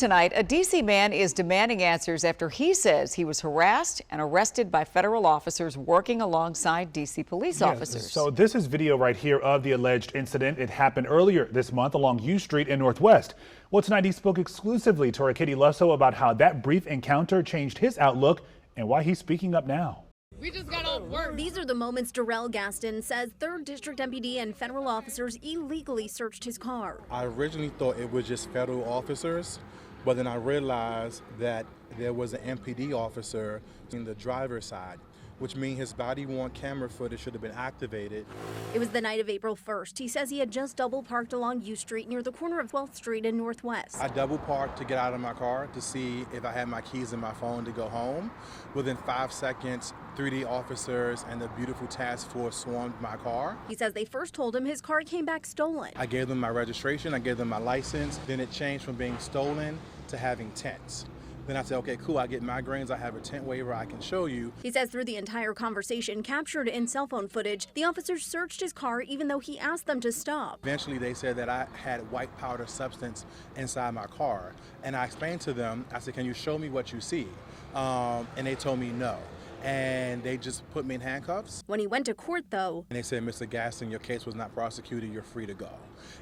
tonight, a D.C. man is demanding answers after he says he was harassed and arrested by federal officers working alongside D.C. police officers. So this is video right here of the alleged incident. It happened earlier this month along U Street in Northwest. Well, tonight he spoke exclusively to our Katie Lusso about how that brief encounter changed his outlook and why he's speaking up now. We just got off work. These are the moments Darrell Gaston says 3rd District MPD and federal officers illegally searched his car. I originally thought it was just federal officers, but then I realized that there was an MPD officer in the driver's side, which means his body-worn camera footage should have been activated. It was the night of April 1st. He says he had just double parked along U Street near the corner of 12th Street in Northwest. I double parked to get out of my car to see if I had my keys in my phone to go home. Within 5 seconds, 3D officers and the beautiful task force swarmed my car. He says they first told him his car came back stolen. I gave them my registration, I gave them my license, then it changed from being stolen to having tents. Then I said, okay, cool, I get migraines, I have a tent waiver I can show you. He says through the entire conversation captured in cell phone footage, the officers searched his car even though he asked them to stop. Eventually they said that I had white powder substance inside my car. And I explained to them, I said, can you show me what you see? And they told me no. And they just put me in handcuffs. When he went to court, though, and they said, Mr. Gaston, your case was not prosecuted, you're free to go.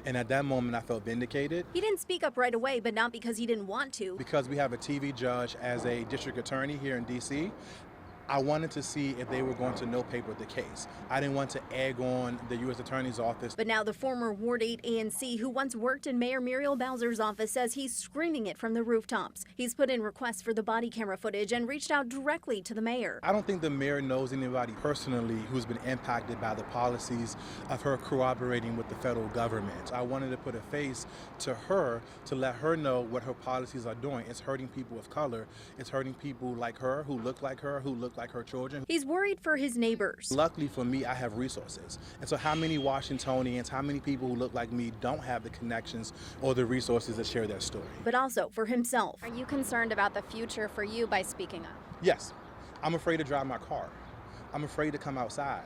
And at that moment, I felt vindicated. He didn't speak up right away, but not because he didn't want to. Because we have a TV judge as a district attorney here in D.C., I wanted to see if they were going to no paper the case. I didn't want to egg on the U.S. Attorney's Office. But now the former Ward 8 ANC, who once worked in Mayor Muriel Bowser's office, says he's screaming it from the rooftops. He's put in requests for the body camera footage and reached out directly to the mayor. I don't think the mayor knows anybody personally who's been impacted by the policies of her cooperating with the federal government. I wanted to put a face to her to let her know what her policies are doing. It's hurting people of color. It's hurting people like her, who look like her, who look like her children. He's worried for his neighbors. Luckily for me, I have resources. And so how many Washingtonians, how many people who look like me don't have the connections or the resources to share their story? But also for himself. Are you concerned about the future for you by speaking up? Yes. I'm afraid to drive my car. I'm afraid to come outside.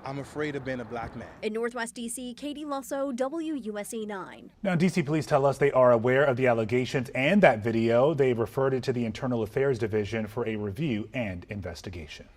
I'm afraid of being a black man. In Northwest D.C., Katie Lusso, WUSA 9. Now, D.C. police tell us they are aware of the allegations and that video. They've referred it to the Internal Affairs Division for a review and investigation.